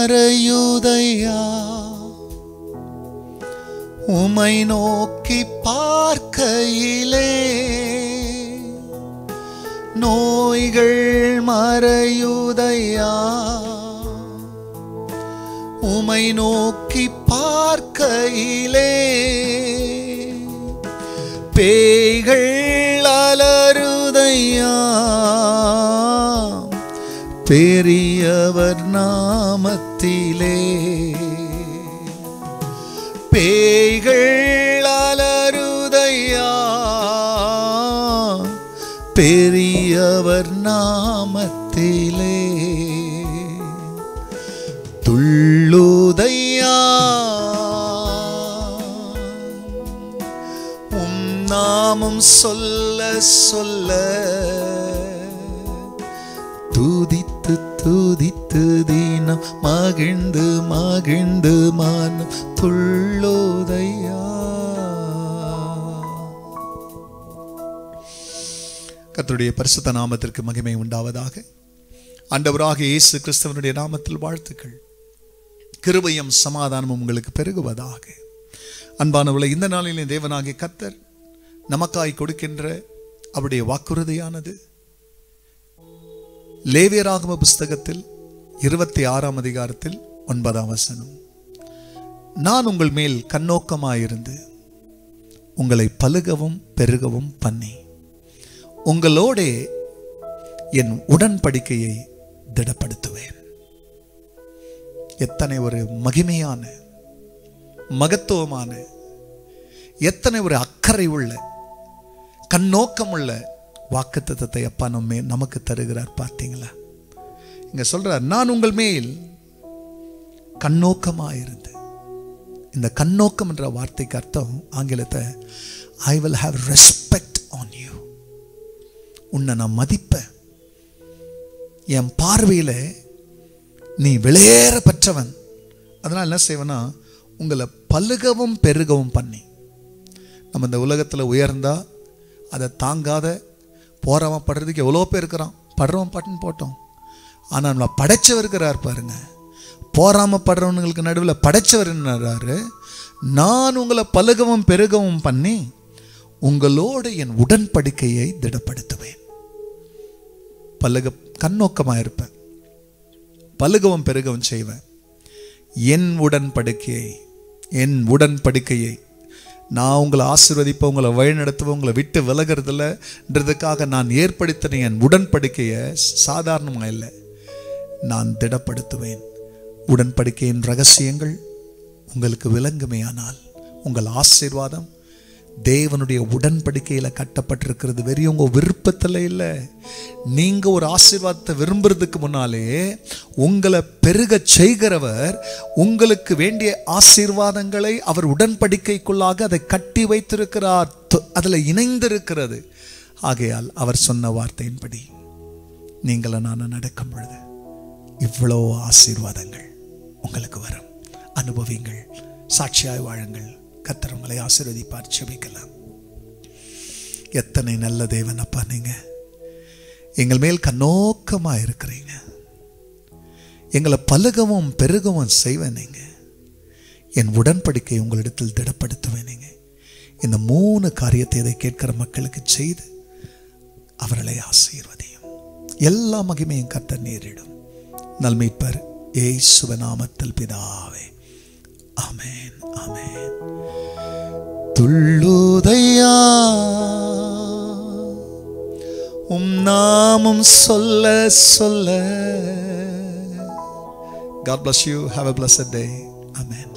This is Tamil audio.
மறையுதையா, உமை நோக்கி பார்க்கையிலே நோய்கள் மறையுதையா, உமை நோக்கி பார்க்கையிலே பேய்கள் அலறுதையா, பெரியவர் நாமத்திலே பேய்கள் அலறுதையா, பெரியவர் நாமத்திலே துள்ளுதையா, உம் நாமம் சொல்ல சொல்ல துதித்து துதித்து தினம் மகிழ்ந்து மகிழ்ந்து மனம் துள்ளுதையா. கர்த்தருடைய பரிசுத்த நாமத்திற்கு மகிமை உண்டாவதாக. ஆண்டவராகிய இயேசு கிறிஸ்துவினுடைய நாமத்தில் வாழ்த்துக்கள். கிருபையும் சமாதானமும் உங்களுக்கு பெருகுவதாக. அன்பானவர்களே, இந்த நாளிலே தேவனாகிய கர்த்தர் நமக்காய் கொடுக்கின்ற அவருடைய வாக்குறுதியானது லேவியராகம புஸ்தகத்தில் 26ஆம் அதிகாரத்தில் 9ஆம் வசனம். நான் உங்கள் மேல் கண்ணோக்கமாயிருந்து உங்களை பலுகவும் பெருகவும் பண்ணி உங்களோடே என் உடன்படிக்கையை திடப்படுத்துவேன். எத்தனை ஒரு மகிமையான, மகத்துவமான, எத்தனை ஒரு அக்கறை உள்ள, கண்ணோக்கம் உள்ள வாக்குத்தத்தத்தை அப்பா நமக்கு தருகிறார். பார்த்தீங்களா? இங்க சொல்றார், நான் உங்கள் மேல் கண்ணோக்கமாயிருந்து. இந்த கண்ணோக்கம் என்ற வார்த்தைக்கு அர்த்தம் ஆங்கிலத்தை I will have respect on you. உன்னை நான் மதிப்பேன். என் பார்வையில் நீ விலையேற பெற்றவன். அதனால் என்ன செய்வேன்னா, உங்களை பலுகவும் பெருகவும் பண்ணி. நம்ம இந்த உலகத்தில் உயர்ந்தா அதை தாங்காத போறவன் படுறதுக்கு எவ்வளோ பேர் இருக்கிறான். படுறவன் பட்டுன்னு போட்டோம். ஆனால் நம்மளை படைச்சவர் இருக்கிறார் பாருங்க. போறாம படுறவனுங்களுக்கு நடுவில் படைச்சவர் என்னறாரு, நான் உங்களை பலுகவும் பெருகவும் பண்ணி உங்களோடு என் உடன்படிக்கையை திடப்படுத்துவேன். கண்ணோக்கமாக இருப்பேன், பலுகவும் பெருகவும் செய்வேன். என் உடன்படிக்கையை நான் உங்களை ஆசீர்வதிப்பேன், உங்களை வழிநடத்துவேன், உங்களை விட்டு விலகிறதுலன்றதுக்காக நான் ஏற்படுத்தின என் உடன்படிக்கையை சாதாரணமாக இல்லை, நான் திடப்படுத்துவேன். உடன்படிக்கையின் ரகசியங்கள் உங்களுக்கு விளங்குமேயானால் உங்கள் ஆசீர்வாதம் தேவனுடைய உடன்படிக்கையில் கட்டப்பட்டிருக்கிறது. வெறும் உங்க விருப்பத்தில் இல்லை. நீங்க ஒரு ஆசீர்வாதத்தை விரும்புறதுக்கு முன்னாலே உங்களை பெருக செய்கிறவர் உங்களுக்கு வேண்டிய ஆசீர்வாதங்களை அவர் உடன்படிக்கைக்குள்ளாக அதை கட்டி வைத்திருக்கிறார். அதில் இணைந்திருக்கிறது. ஆகையால் அவர் சொன்ன வார்த்தையின்படி நீங்கள நான் நடக்கும் பொழுது இவ்வளோ ஆசீர்வாதங்கள் உங்களுக்கு வரும். அனுபவிங்கள், சாட்சியாய் வாழுங்கள். கர்த்தர் உங்களை ஆசீர்வதிப்பார். ஜெபிக்கலாம். எத்தனை நல்ல தேவன் அப்பா, நீங்க எங்கள் மேல் கண்ணோக்கமா இருக்கிறீங்க. எங்களை பலுகவும் பெருகவும் செய்வேன். நீங்க என் உடன்படிக்கை உங்களிடத்தில் திடப்படுத்துவேன். நீங்க இந்த 3 காரியத்தை இதை கேட்கிற மக்களுக்கு செய்து அவர்களை ஆசீர்வதியும். எல்லா மகிமையும் கர்த்தர் நேரிடும். நல்மீட்பர் இயேசுவின் நாமத்தில் பிதாவே, ஆமென், ஆமென். துள்ளுதையா, உம் நாமம் சொல்ல சொல்ல. God bless you. Have a blessed day. Amen.